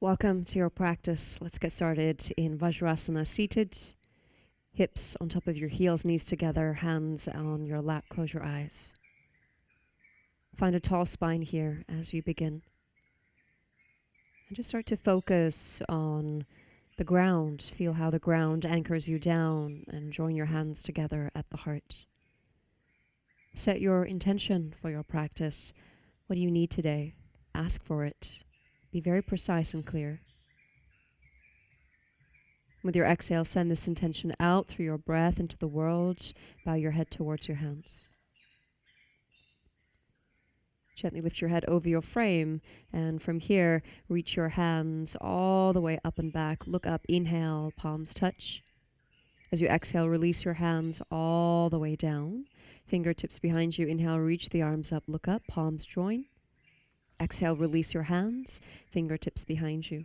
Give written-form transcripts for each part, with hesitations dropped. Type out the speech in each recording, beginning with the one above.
Welcome to your practice. Let's get started in Vajrasana, seated, hips on top of your heels, knees together, hands on your lap, close your eyes. Find a tall spine here as you begin. And just start to focus on the ground. Feel how the ground anchors you down and join your hands together at the heart. Set your intention for your practice. What do you need today? Ask for it. Be very precise and clear. With your exhale, send this intention out through your breath into the world. Bow your head towards your hands. Gently lift your head over your frame, and from here, reach your hands all the way up and back. Look up, inhale, palms touch. As you exhale, release your hands all the way down. Fingertips behind you. Inhale, reach the arms up, look up, palms join. Exhale, release your hands, fingertips behind you.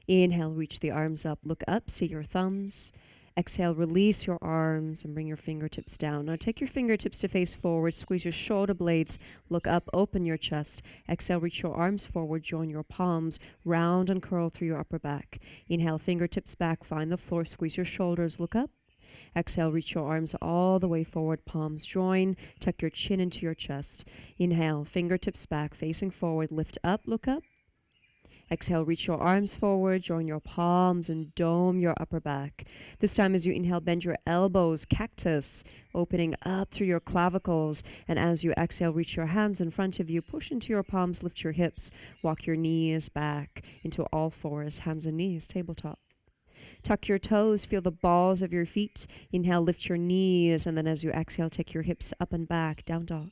Inhale, reach the arms up, look up, see your thumbs. Exhale, release your arms and bring your fingertips down. Now take your fingertips to face forward, squeeze your shoulder blades, look up, open your chest. Exhale, reach your arms forward, join your palms, round and curl through your upper back. Inhale, fingertips back, find the floor, squeeze your shoulders, look up. Exhale, reach your arms all the way forward, palms join, tuck your chin into your chest. Inhale, fingertips back, facing forward, lift up, look up. Exhale, reach your arms forward, join your palms and dome your upper back. This time as you inhale, bend your elbows, cactus, opening up through your clavicles. And as you exhale, reach your hands in front of you, push into your palms, lift your hips, walk your knees back into all fours, hands and knees, tabletop. Tuck your toes, feel the balls of your feet. Inhale, lift your knees, and then as you exhale, take your hips up and back, down dog.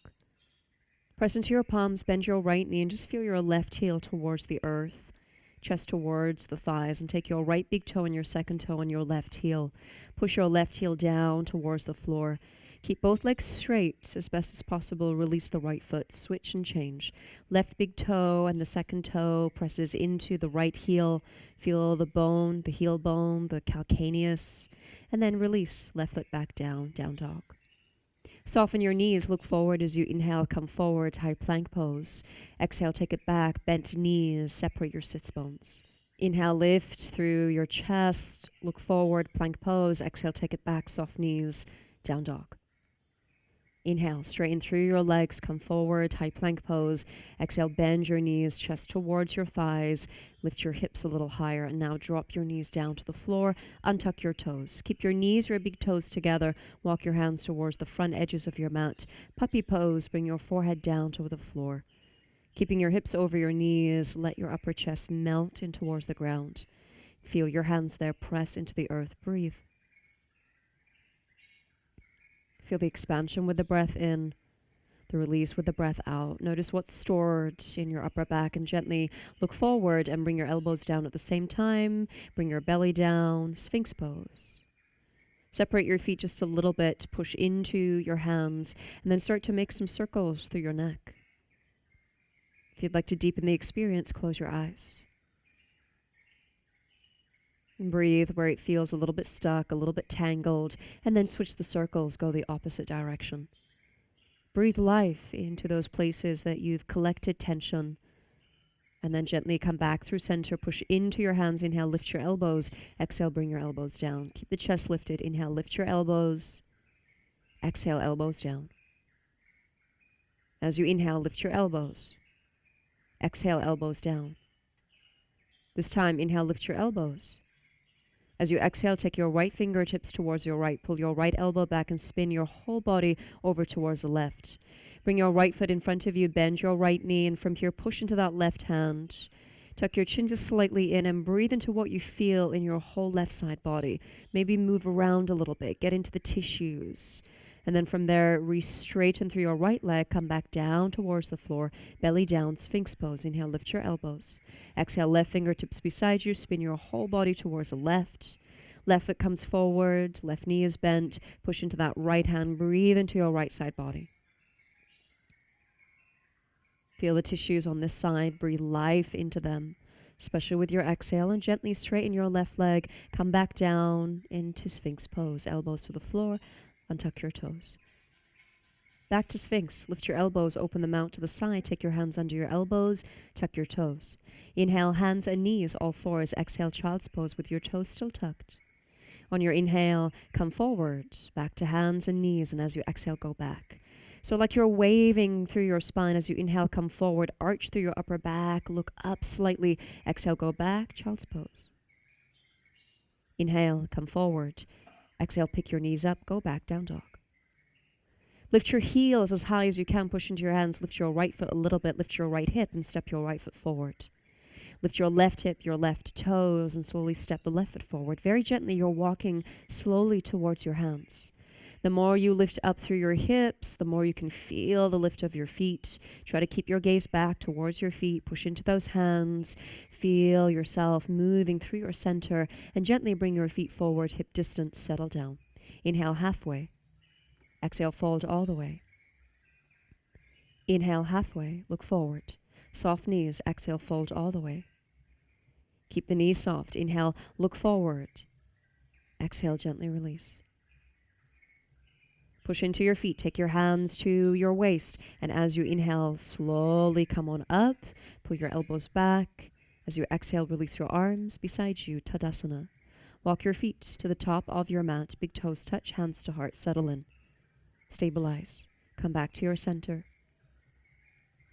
Press into your palms, bend your right knee, and just feel your left heel towards the earth, chest towards the thighs, and take your right big toe and your second toe on your left heel. Push your left heel down towards the floor. Keep both legs straight as best as possible. Release the right foot. Switch and change. Left big toe and the second toe presses into the right heel. Feel the bone, the heel bone, the calcaneus. And then release. Left foot back down, down dog. Soften your knees. Look forward as you inhale. Come forward, high plank pose. Exhale, take it back. Bent knees. Separate your sits bones. Inhale, lift through your chest. Look forward, plank pose. Exhale, take it back. Soft knees, down dog. Inhale, straighten through your legs, come forward, high plank pose. Exhale, bend your knees, chest towards your thighs. Lift your hips a little higher, and now drop your knees down to the floor. Untuck your toes. Keep your knees, your big toes together. Walk your hands towards the front edges of your mat. Puppy pose, bring your forehead down to the floor. Keeping your hips over your knees, let your upper chest melt in towards the ground. Feel your hands there, press into the earth. Breathe. Feel the expansion with the breath in, the release with the breath out. Notice what's stored in your upper back and gently look forward and bring your elbows down at the same time. Bring your belly down, Sphinx pose. Separate your feet just a little bit, push into your hands, and then start to make some circles through your neck. If you'd like to deepen the experience, close your eyes. And breathe where it feels a little bit stuck, a little bit tangled, and then switch the circles, go the opposite direction. Breathe life into those places that you've collected tension, and then gently come back through center, push into your hands, inhale, lift your elbows, exhale, bring your elbows down. Keep the chest lifted, inhale, lift your elbows, exhale, elbows down. As you inhale, lift your elbows, exhale, elbows down. This time, inhale, lift your elbows. As you exhale, take your right fingertips towards your right. Pull your right elbow back and spin your whole body over towards the left. Bring your right foot in front of you, bend your right knee, and from here, push into that left hand. Tuck your chin just slightly in and breathe into what you feel in your whole left side body. Maybe move around a little bit, get into the tissues. And then from there, re-straighten through your right leg, come back down towards the floor, belly down, Sphinx pose. Inhale, lift your elbows. Exhale, left fingertips beside you, spin your whole body towards the left. Left foot comes forward, left knee is bent, push into that right hand, breathe into your right side body. Feel the tissues on this side, breathe life into them, especially with your exhale, and gently straighten your left leg, come back down into Sphinx pose, elbows to the floor, untuck your toes. Back to Sphinx. Lift your elbows, open them out to the side. Take your hands under your elbows, tuck your toes. Inhale, hands and knees, all fours. Exhale, child's pose with your toes still tucked. On your inhale, come forward, back to hands and knees, and as you exhale, go back. So like you're waving through your spine as you inhale, come forward, arch through your upper back, look up slightly. Exhale, go back, child's pose. Inhale, come forward. Exhale, pick your knees up, go back, down dog. Lift your heels as high as you can, push into your hands, lift your right foot a little bit, lift your right hip and step your right foot forward. Lift your left hip, your left toes, and slowly step the left foot forward. Very gently, you're walking slowly towards your hands. The more you lift up through your hips, the more you can feel the lift of your feet. Try to keep your gaze back towards your feet. Push into those hands. Feel yourself moving through your center, and gently bring your feet forward, hip distance, settle down. Inhale halfway. Exhale, fold all the way. Inhale halfway, look forward. Soft knees, exhale, fold all the way. Keep the knees soft. Inhale, look forward. Exhale, gently release. Push into your feet. Take your hands to your waist. And as you inhale, slowly come on up. Pull your elbows back. As you exhale, release your arms beside you, Tadasana. Walk your feet to the top of your mat. Big toes touch, hands to heart. Settle in. Stabilize. Come back to your center.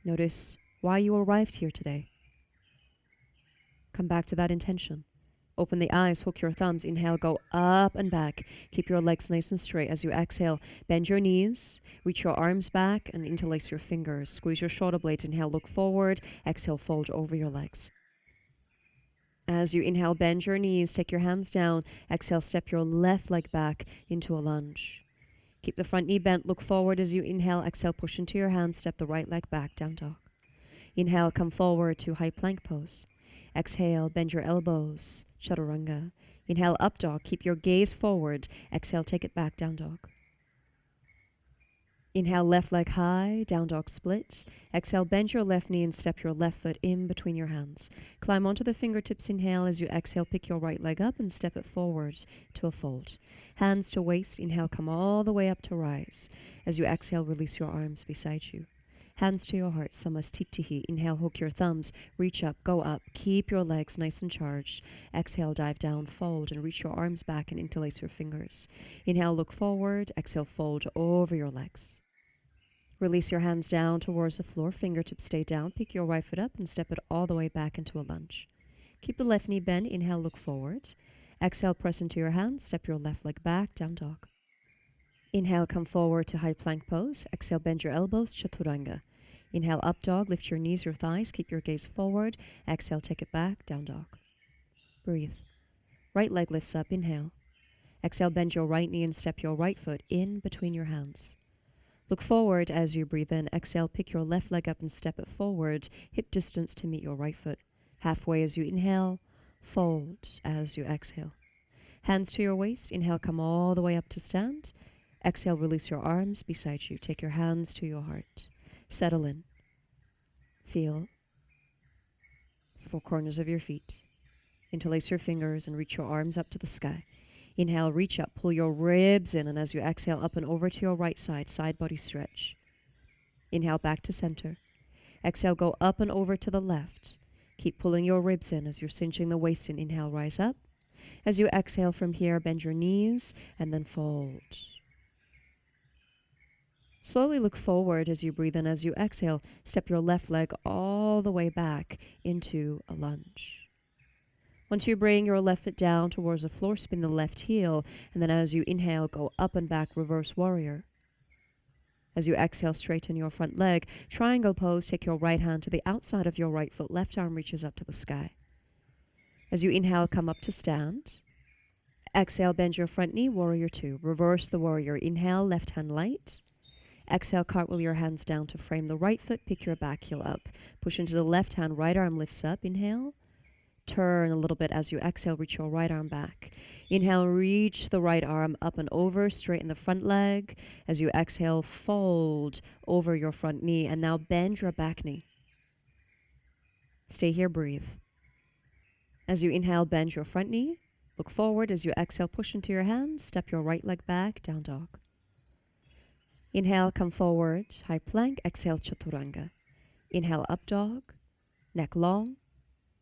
Notice why you arrived here today. Come back to that intention. Open the eyes, hook your thumbs. Inhale, go up and back. Keep your legs nice and straight. As you exhale, bend your knees, reach your arms back and interlace your fingers. Squeeze your shoulder blades. Inhale, look forward. Exhale, fold over your legs. As you inhale, bend your knees, take your hands down. Exhale, step your left leg back into a lunge. Keep the front knee bent, look forward as you inhale. Exhale, push into your hands, step the right leg back, down dog. Inhale, come forward to high plank pose. Exhale, bend your elbows, chaturanga. Inhale, up dog, keep your gaze forward. Exhale, take it back, down dog. Inhale, left leg high, down dog split. Exhale, bend your left knee and step your left foot in between your hands. Climb onto the fingertips, inhale. As you exhale, pick your right leg up and step it forward to a fold. Hands to waist, inhale, come all the way up to rise. As you exhale, release your arms beside you. Hands to your heart, samastitihi. Inhale, hook your thumbs, reach up, go up. Keep your legs nice and charged. Exhale, dive down, fold, and reach your arms back and interlace your fingers. Inhale, look forward. Exhale, fold over your legs. Release your hands down towards the floor, fingertips stay down. Pick your right foot up and step it all the way back into a lunge. Keep the left knee bent. Inhale, look forward. Exhale, press into your hands. Step your left leg back, down dog. Inhale, come forward to high plank pose. Exhale, bend your elbows, chaturanga. Inhale, up dog, lift your knees, your thighs, keep your gaze forward. Exhale, take it back, down dog. Breathe. Right leg lifts up, inhale. Exhale, bend your right knee and step your right foot in between your hands. Look forward as you breathe in. Exhale, pick your left leg up and step it forward, hip distance to meet your right foot. Halfway as you inhale, fold as you exhale. Hands to your waist. Inhale, come all the way up to stand. Exhale, release your arms beside you. Take your hands to your heart. Settle in. Feel the four corners of your feet. Interlace your fingers and reach your arms up to the sky. Inhale, reach up, pull your ribs in, and as you exhale, up and over to your right side, side body stretch. Inhale, back to center. Exhale, go up and over to the left. Keep pulling your ribs in as you're cinching the waist in. Inhale, rise up. As you exhale from here, bend your knees and then fold. Slowly look forward as you breathe in. As you exhale, step your left leg all the way back into a lunge. Once you bring your left foot down towards the floor, spin the left heel, and then as you inhale, go up and back, reverse warrior. As you exhale, straighten your front leg. Triangle pose, take your right hand to the outside of your right foot, left arm reaches up to the sky. As you inhale, come up to stand. Exhale, bend your front knee, warrior two. Reverse the warrior. Inhale, left hand light. Exhale, cartwheel your hands down to frame the right foot, pick your back heel up. Push into the left hand, right arm lifts up, inhale. Turn a little bit as you exhale, reach your right arm back. Inhale, reach the right arm up and over, straighten the front leg. As you exhale, fold over your front knee, and now bend your back knee. Stay here, breathe. As you inhale, bend your front knee. Look forward. As you exhale, push into your hands, step your right leg back, down dog. Inhale, come forward, high plank. Exhale, chaturanga. Inhale, up dog, neck long.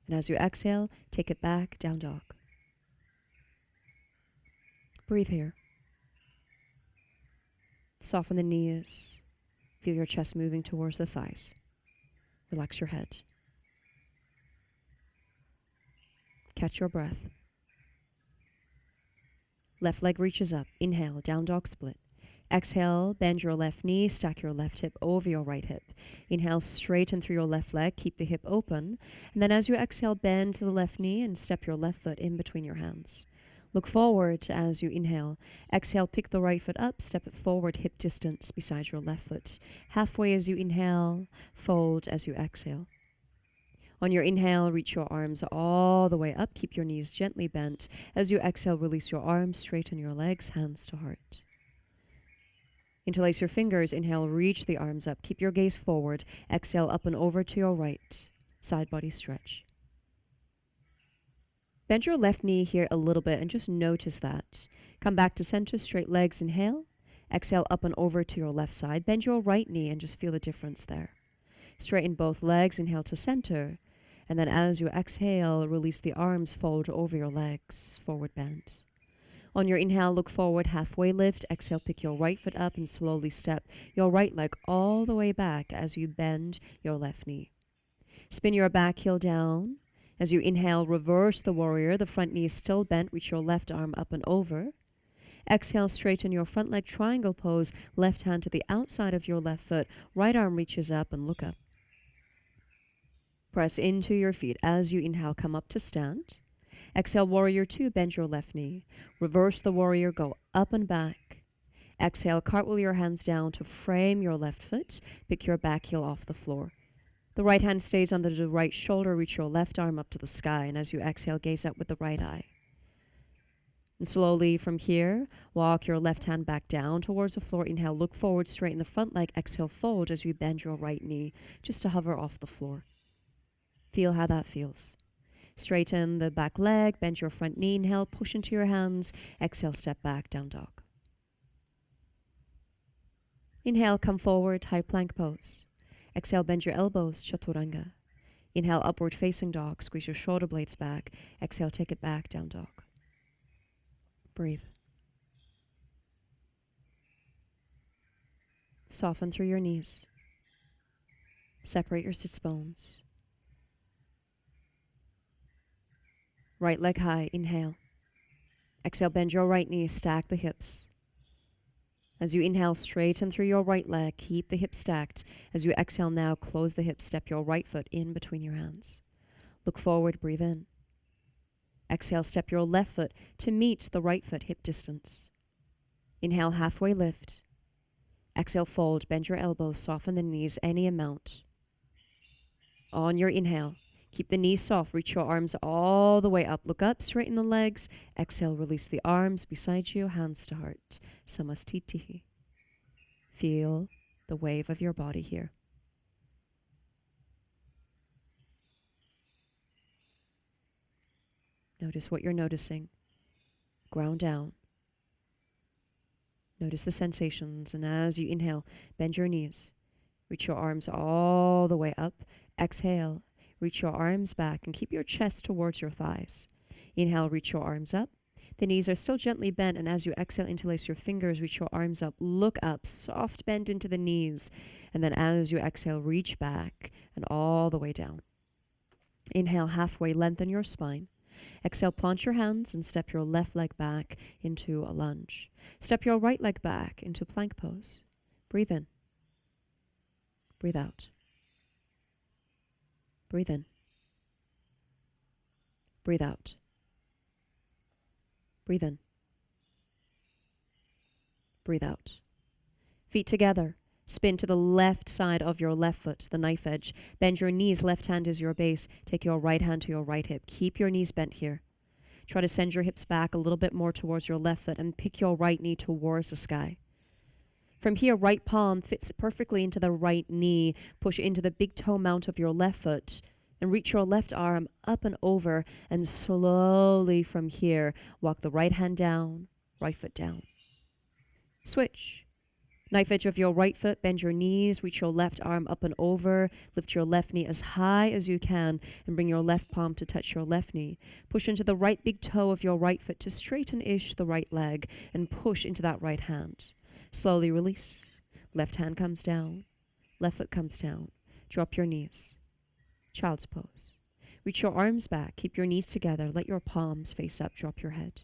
And as you exhale, take it back, down dog. Breathe here. Soften the knees. Feel your chest moving towards the thighs. Relax your head. Catch your breath. Left leg reaches up. Inhale, down dog split. Exhale, bend your left knee, stack your left hip over your right hip. Inhale, straighten through your left leg, keep the hip open. And then as you exhale, bend to the left knee and step your left foot in between your hands. Look forward as you inhale. Exhale, pick the right foot up, step it forward, hip distance beside your left foot. Halfway as you inhale, fold as you exhale. On your inhale, reach your arms all the way up. Keep your knees gently bent. As you exhale, release your arms, straighten your legs, hands to heart. Interlace your fingers. Inhale, reach the arms up. Keep your gaze forward. Exhale, up and over to your right. Side body stretch. Bend your left knee here a little bit and just notice that. Come back to center, straight legs, inhale. Exhale, up and over to your left side. Bend your right knee and just feel the difference there. Straighten both legs, inhale to center. And then as you exhale, release the arms, fold over your legs, forward bend. On your inhale, look forward, halfway lift. Exhale, pick your right foot up and slowly step your right leg all the way back as you bend your left knee. Spin your back heel down. As you inhale, reverse the warrior. The front knee is still bent. Reach your left arm up and over. Exhale, straighten your front leg, triangle pose. Left hand to the outside of your left foot. Right arm reaches up and look up. Press into your feet. As you inhale, come up to stand. Exhale, warrior two, bend your left knee. Reverse the warrior, go up and back. Exhale, cartwheel your hands down to frame your left foot. Pick your back heel off the floor. The right hand stays under the right shoulder. Reach your left arm up to the sky. And as you exhale, gaze up with the right eye. And slowly from here, walk your left hand back down towards the floor. Inhale, look forward, straighten the front leg. Exhale, fold as you bend your right knee just to hover off the floor. Feel how that feels. Straighten the back leg, bend your front knee. Inhale, push into your hands. Exhale, step back, down dog. Inhale, come forward, high plank pose. Exhale, bend your elbows, chaturanga. Inhale, upward facing dog. Squeeze your shoulder blades back. Exhale, take it back, down dog. Breathe. Soften through your knees. Separate your sits bones. Right leg high, inhale. Exhale, bend your right knee, stack the hips. As you inhale, straighten through your right leg, keep the hips stacked. As you exhale now, close the hips, step your right foot in between your hands. Look forward, breathe in. Exhale, step your left foot to meet the right foot hip distance. Inhale, halfway lift. Exhale, fold, bend your elbows, soften the knees any amount. On your inhale, keep the knees soft, reach your arms all the way up. Look up, straighten the legs. Exhale, release the arms beside you, hands to heart. Samastitihi. Feel the wave of your body here. Notice what you're noticing. Ground down. Notice the sensations, and as you inhale, bend your knees. Reach your arms all the way up. Exhale. Reach your arms back and keep your chest towards your thighs. Inhale, reach your arms up. The knees are still gently bent, and as you exhale, interlace your fingers, reach your arms up, look up, soft bend into the knees. And then as you exhale, reach back and all the way down. Inhale, halfway, lengthen your spine. Exhale, plant your hands and step your left leg back into a lunge. Step your right leg back into plank pose. Breathe in. Breathe out. Breathe in. Breathe out. Breathe in. Breathe out. Feet together. Spin to the left side of your left foot, the knife edge. Bend your knees. Left hand is your base. Take your right hand to your right hip. Keep your knees bent here. Try to send your hips back a little bit more towards your left foot and pick your right knee towards the sky. From here, right palm fits perfectly into the right knee. Push into the big toe mount of your left foot and reach your left arm up and over, and slowly from here, walk the right hand down, right foot down. Switch. Knife edge of your right foot, bend your knees, reach your left arm up and over, lift your left knee as high as you can, and bring your left palm to touch your left knee. Push into the right big toe of your right foot to straighten-ish the right leg, and push into that right hand. Slowly release. Left hand comes down, left foot comes down. Drop your knees. Child's pose. Reach your arms back, keep your knees together, let your palms face up, drop your head.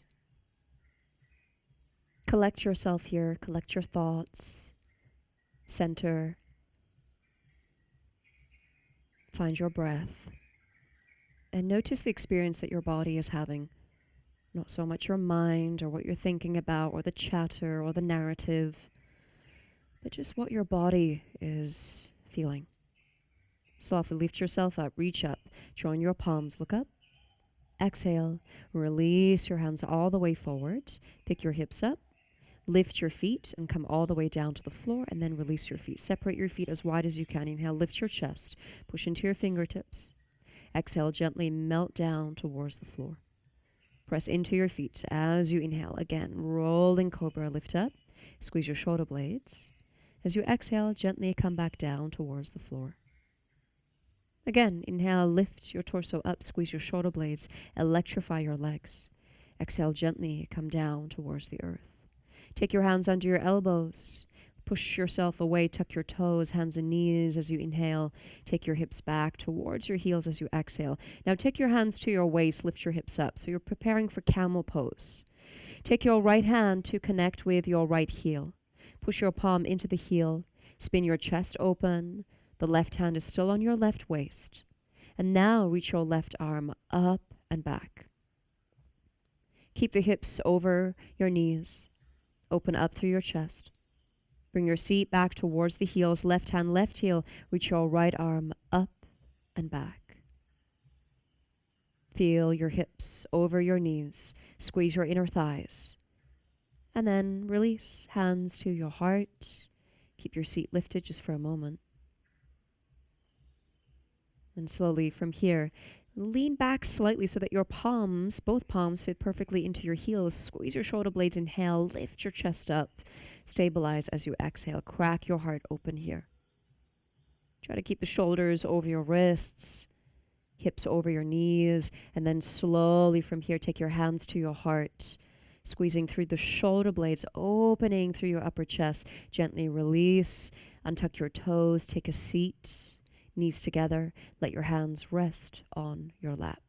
Collect yourself here, collect your thoughts, center, find your breath, and notice the experience that your body is having. Not so much your mind or what you're thinking about or the chatter or the narrative, but just what your body is feeling. Softly lift yourself up, reach up, join your palms, look up, exhale, release your hands all the way forward, pick your hips up, lift your feet and come all the way down to the floor, and then release your feet. Separate your feet as wide as you can. Inhale, lift your chest, push into your fingertips. Exhale, gently melt down towards the floor. Press into your feet as you inhale. Again, rolling cobra, lift up, squeeze your shoulder blades. As you exhale, gently come back down towards the floor. Again, inhale, lift your torso up, squeeze your shoulder blades, electrify your legs. Exhale, gently come down towards the earth. Take your hands under your elbows. Push yourself away, tuck your toes, hands and knees as you inhale. Take your hips back towards your heels as you exhale. Now take your hands to your waist, lift your hips up. So you're preparing for camel pose. Take your right hand to connect with your right heel. Push your palm into the heel. Spin your chest open. The left hand is still on your left waist. And now reach your left arm up and back. Keep the hips over your knees. Open up through your chest. Bring your seat back towards the heels. Left hand, left heel. Reach your right arm up and back. Feel your hips over your knees. Squeeze your inner thighs. And then release. Hands to your heart. Keep your seat lifted just for a moment. And slowly from here, lean back slightly so that your palms, both palms, fit perfectly into your heels. Squeeze your shoulder blades, inhale, lift your chest up. Stabilize as you exhale. Crack your heart open here. Try to keep the shoulders over your wrists, hips over your knees, and then slowly from here, take your hands to your heart, squeezing through the shoulder blades, opening through your upper chest. Gently release, untuck your toes, take a seat. Knees together, let your hands rest on your lap.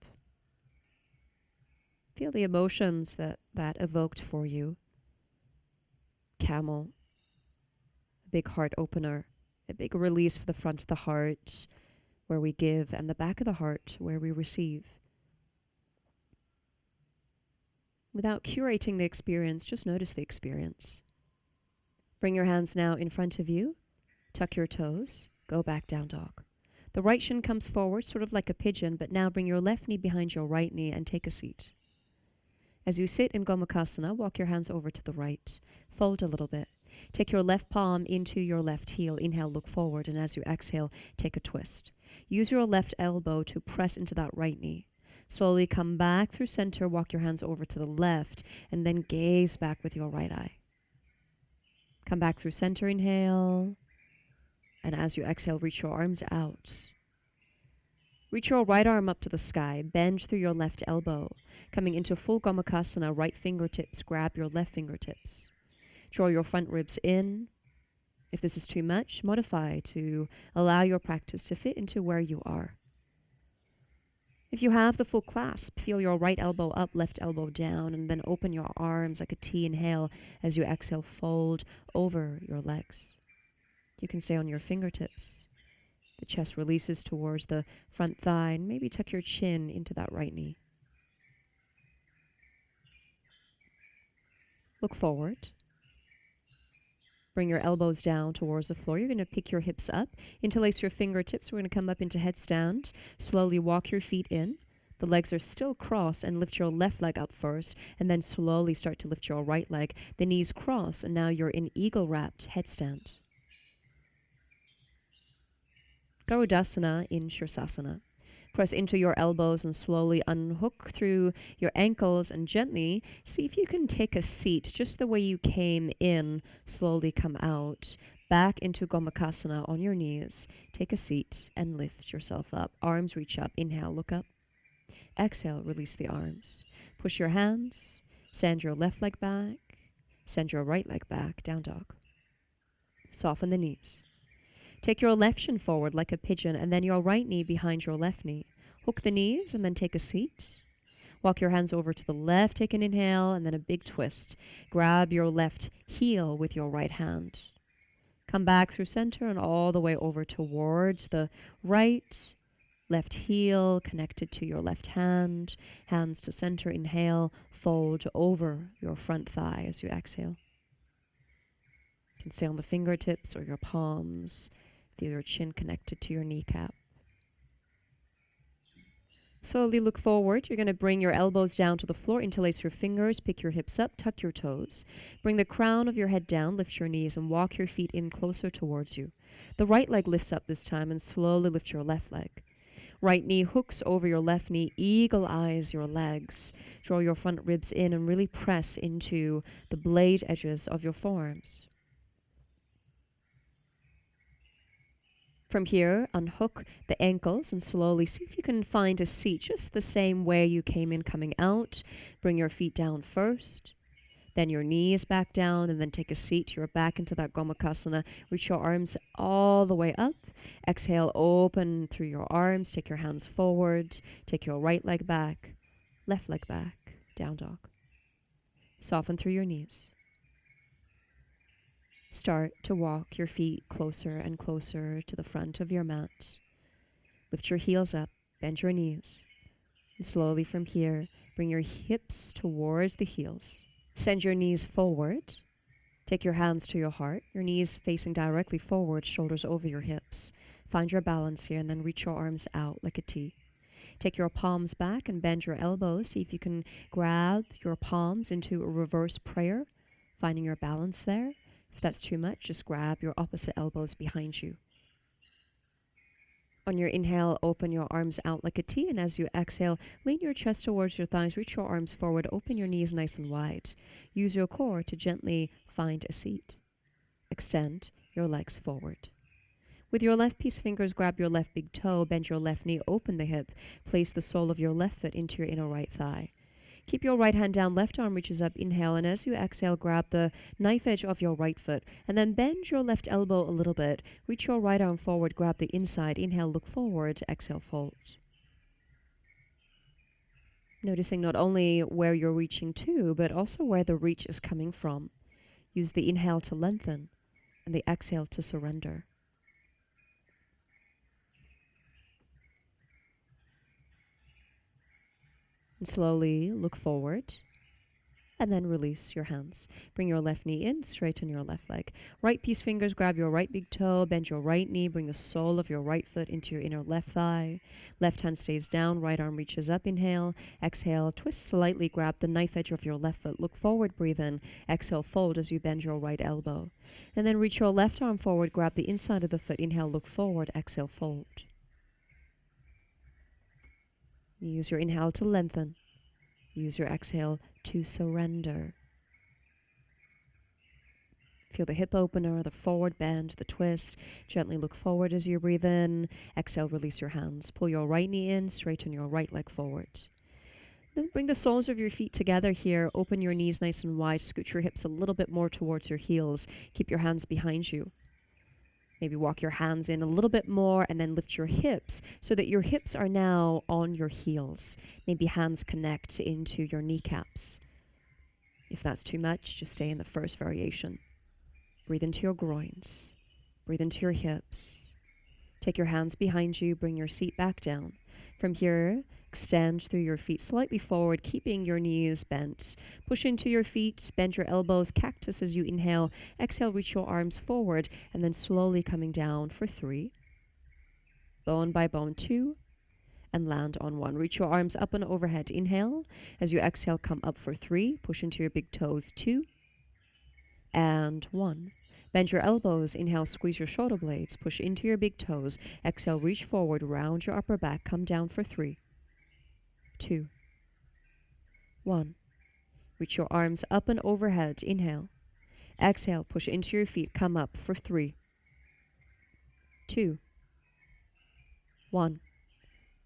Feel the emotions that evoked for you. Camel, a big heart opener, a big release for the front of the heart where we give and the back of the heart where we receive. Without curating the experience, just notice the experience. Bring your hands now in front of you, tuck your toes, go back down dog. The right shin comes forward, sort of like a pigeon, but now bring your left knee behind your right knee and take a seat. As you sit in Gomukhasana, walk your hands over to the right. Fold a little bit. Take your left palm into your left heel. Inhale, look forward, and as you exhale, take a twist. Use your left elbow to press into that right knee. Slowly come back through center, walk your hands over to the left, and then gaze back with your right eye. Come back through center, inhale. And as you exhale, reach your arms out. Reach your right arm up to the sky. Bend through your left elbow. Coming into full Gomukhasana, right fingertips, grab your left fingertips. Draw your front ribs in. If this is too much, modify to allow your practice to fit into where you are. If you have the full clasp, feel your right elbow up, left elbow down, and then open your arms like a T. Inhale. As you exhale, fold over your legs. You can stay on your fingertips. The chest releases towards the front thigh, and maybe tuck your chin into that right knee. Look forward. Bring your elbows down towards the floor. You're going to pick your hips up, interlace your fingertips. We're going to come up into headstand. Slowly walk your feet in. The legs are still crossed, and lift your left leg up first, and then slowly start to lift your right leg. The knees cross, and now you're in eagle-wrapped headstand. Garudasana in Shirsasana. Press into your elbows and slowly unhook through your ankles and gently see if you can take a seat just the way you came in. Slowly come out back into Gomukhasana on your knees. Take a seat and lift yourself up. Arms reach up. Inhale, look up. Exhale, release the arms. Push your hands. Send your left leg back. Send your right leg back. Down dog. Soften the knees. Take your left shin forward like a pigeon and then your right knee behind your left knee. Hook the knees and then take a seat. Walk your hands over to the left. Take an inhale and then a big twist. Grab your left heel with your right hand. Come back through center and all the way over towards the right. Left heel connected to your left hand. Hands to center. Inhale. Fold over your front thigh as you exhale. You can stay on the fingertips or your palms. Feel your chin connected to your kneecap. Slowly look forward. You're going to bring your elbows down to the floor, interlace your fingers, pick your hips up, tuck your toes. Bring the crown of your head down, lift your knees, and walk your feet in closer towards you. The right leg lifts up this time, and slowly lift your left leg. Right knee hooks over your left knee, eagle eyes your legs. Draw your front ribs in and really press into the blade edges of your forearms. From here, unhook the ankles and slowly see if you can find a seat just the same way you came in coming out. Bring your feet down first, then your knees back down, and then take a seat. You're back into that Gomukhasana. Reach your arms all the way up. Exhale, open through your arms. Take your hands forward. Take your right leg back, left leg back, down dog. Soften through your knees. Start to walk your feet closer and closer to the front of your mat. Lift your heels up, bend your knees. And slowly from here, bring your hips towards the heels. Send your knees forward. Take your hands to your heart, your knees facing directly forward, shoulders over your hips. Find your balance here and then reach your arms out like a T. Take your palms back and bend your elbows. See if you can grab your palms into a reverse prayer, finding your balance there. If that's too much, just grab your opposite elbows behind you. On your inhale, open your arms out like a T, and as you exhale, lean your chest towards your thighs, reach your arms forward, open your knees nice and wide. Use your core to gently find a seat. Extend your legs forward. With your left peace fingers, grab your left big toe, bend your left knee, open the hip, place the sole of your left foot into your inner right thigh. Keep your right hand down, left arm reaches up, inhale, and as you exhale, grab the knife edge of your right foot, and then bend your left elbow a little bit. Reach your right arm forward, grab the inside, inhale, look forward, exhale, fold. Noticing not only where you're reaching to, but also where the reach is coming from. Use the inhale to lengthen, and the exhale to surrender. And slowly look forward and then release your hands. Bring your left knee in, straighten your left leg. Right peace fingers, grab your right big toe, bend your right knee, bring the sole of your right foot into your inner left thigh. Left hand stays down, right arm reaches up, inhale. Exhale, twist slightly, grab the knife edge of your left foot, look forward, breathe in. Exhale, fold as you bend your right elbow. And then reach your left arm forward, grab the inside of the foot, inhale, look forward, exhale, fold. Use your inhale to lengthen. Use your exhale to surrender. Feel the hip opener, the forward bend, the twist. Gently look forward as you breathe in. Exhale, release your hands. Pull your right knee in, straighten your right leg forward. Then bring the soles of your feet together here. Open your knees nice and wide. Scoot your hips a little bit more towards your heels. Keep your hands behind you. Maybe walk your hands in a little bit more and then lift your hips so that your hips are now on your heels. Maybe hands connect into your kneecaps. If that's too much, just stay in the first variation. Breathe into your groins. Breathe into your hips. Take your hands behind you. Bring your seat back down. From here, extend through your feet slightly forward, keeping your knees bent. Push into your feet, bend your elbows, cactus as you inhale. Exhale, reach your arms forward, and then slowly coming down for 3. Bone by bone, 2. And land on 1. Reach your arms up and overhead. Inhale. As you exhale, come up for 3. Push into your big toes, 2. And 1. Bend your elbows. Inhale, squeeze your shoulder blades. Push into your big toes. Exhale, reach forward, round your upper back. Come down for 3, 2, 1. Reach your arms up and overhead. Inhale. Exhale, push into your feet. Come up for 3, 2, 1.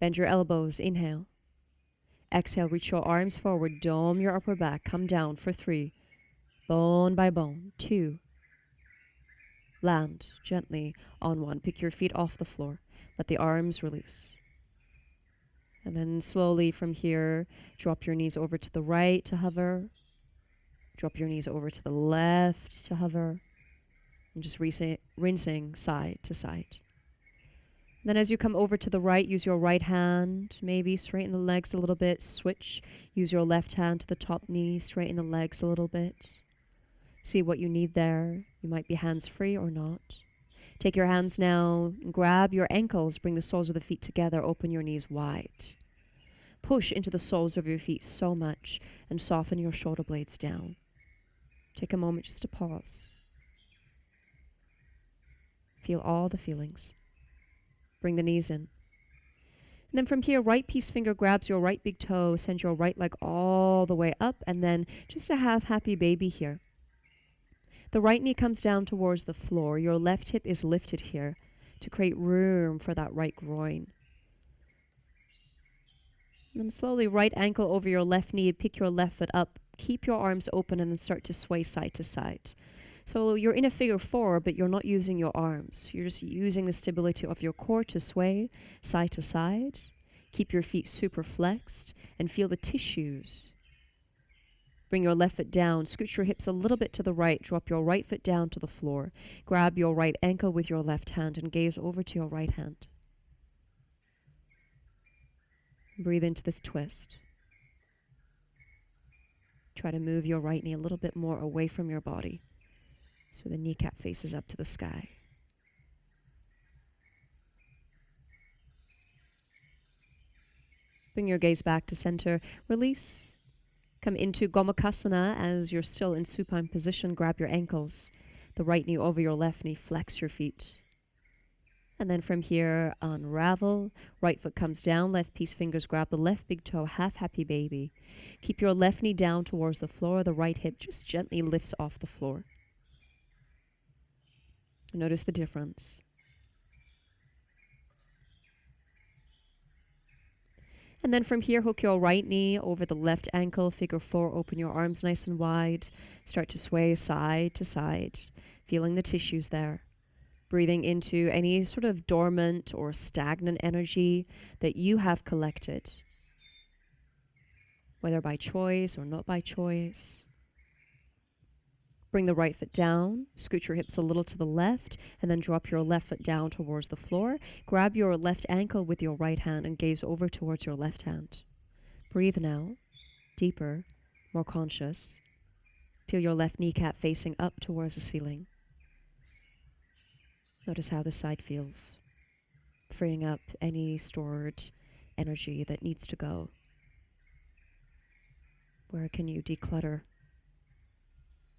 Bend your elbows. Inhale. Exhale, reach your arms forward. Dome your upper back. Come down for 3, bone by bone. 2. Land gently on 1. Pick your feet off the floor. Let the arms release. And then slowly from here, drop your knees over to the right to hover. Drop your knees over to the left to hover. And just rinsing side to side. Then as you come over to the right, use your right hand. Maybe straighten the legs a little bit. Switch. Use your left hand to the top knee. Straighten the legs a little bit. See what you need there. You might be hands-free or not. Take your hands now. Grab your ankles. Bring the soles of the feet together. Open your knees wide. Push into the soles of your feet so much and soften your shoulder blades down. Take a moment just to pause. Feel all the feelings. Bring the knees in. And then from here, right peace finger grabs your right big toe. Send your right leg all the way up. And then just a half happy baby here. The right knee comes down towards the floor. Your left hip is lifted here to create room for that right groin. And then slowly right ankle over your left knee. Pick your left foot up. Keep your arms open and then start to sway side to side. So you're in a figure 4, but you're not using your arms. You're just using the stability of your core to sway side to side. Keep your feet super flexed and feel the tissues. Bring your left foot down. Scoot your hips a little bit to the right. Drop your right foot down to the floor. Grab your right ankle with your left hand and gaze over to your right hand. Breathe into this twist. Try to move your right knee a little bit more away from your body so the kneecap faces up to the sky. Bring your gaze back to center. Release. Come into Gomukhasana as you're still in supine position. Grab your ankles. The right knee over your left knee. Flex your feet. And then from here, unravel. Right foot comes down. Left peace fingers grab the left big toe. Half happy baby. Keep your left knee down towards the floor. The right hip just gently lifts off the floor. Notice the difference. And then from here, hook your right knee over the left ankle. Figure 4, open your arms nice and wide. Start to sway side to side, feeling the tissues there. Breathing into any sort of dormant or stagnant energy that you have collected, whether by choice or not by choice. Bring the right foot down, scoot your hips a little to the left, and then drop your left foot down towards the floor. Grab your left ankle with your right hand and gaze over towards your left hand. Breathe now, deeper, more conscious. Feel your left kneecap facing up towards the ceiling. Notice how this side feels, freeing up any stored energy that needs to go. Where can you declutter?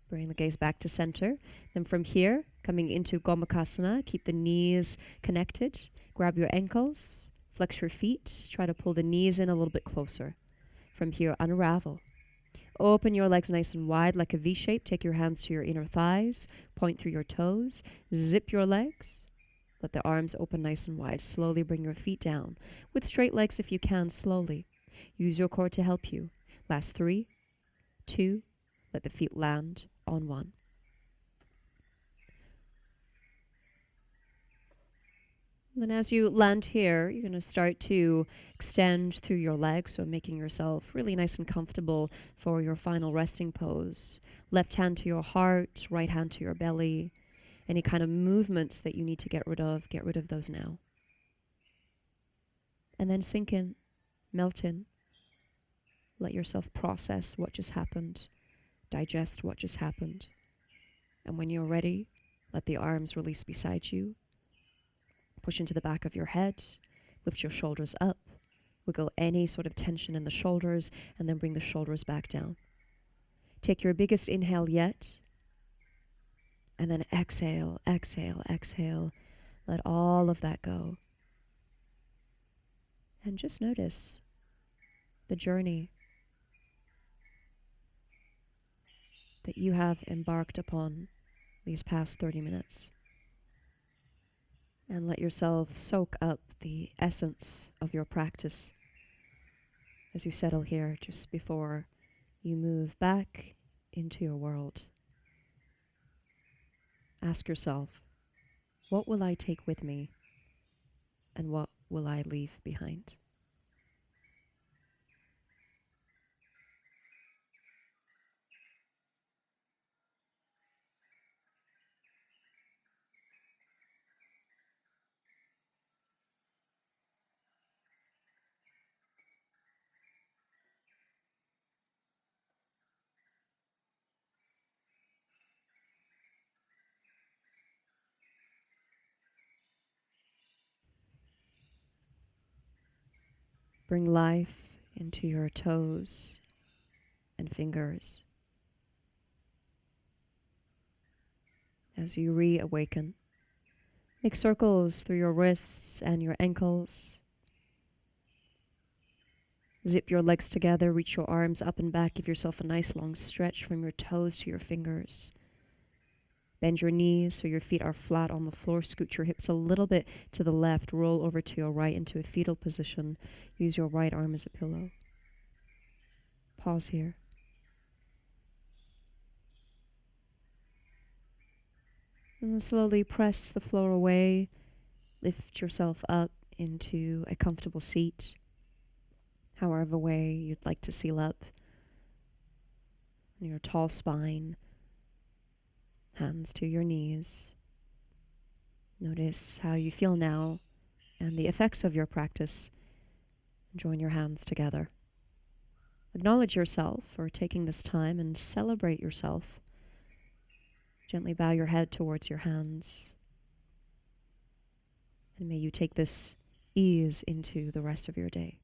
Bring the gaze back to center. Then from here, coming into Gomukhasana, keep the knees connected. Grab your ankles, flex your feet. Try to pull the knees in a little bit closer. From here, unravel. Open your legs nice and wide like a V shape. Take your hands to your inner thighs. Point through your toes. Zip your legs. Let the arms open nice and wide. Slowly bring your feet down. With straight legs if you can, slowly. Use your core to help you. Last 3, 2, let the feet land on 1. And then as you land here, you're going to start to extend through your legs, so making yourself really nice and comfortable for your final resting pose. Left hand to your heart, right hand to your belly. Any kind of movements that you need to get rid of those now. And then sink in, melt in. Let yourself process what just happened. Digest what just happened. And when you're ready, let the arms release beside you. Push into the back of your head. Lift your shoulders up. Wiggle any sort of tension in the shoulders, and then bring the shoulders back down. Take your biggest inhale yet. And then exhale, exhale, exhale. Let all of that go. And just notice the journey that you have embarked upon these past 30 minutes. And let yourself soak up the essence of your practice as you settle here just before you move back into your world. Ask yourself, what will I take with me and what will I leave behind? Bring life into your toes and fingers as you reawaken. Make circles through your wrists and your ankles. Zip your legs together, reach your arms up and back, give yourself a nice long stretch from your toes to your fingers. Bend your knees so your feet are flat on the floor. Scoot your hips a little bit to the left. Roll over to your right into a fetal position. Use your right arm as a pillow. Pause here. And then slowly press the floor away. Lift yourself up into a comfortable seat, however way you'd like to seal up. Your tall spine, hands to your knees. Notice how you feel now and the effects of your practice. Join your hands together. Acknowledge yourself for taking this time and celebrate yourself. Gently bow your head towards your hands. And may you take this ease into the rest of your day.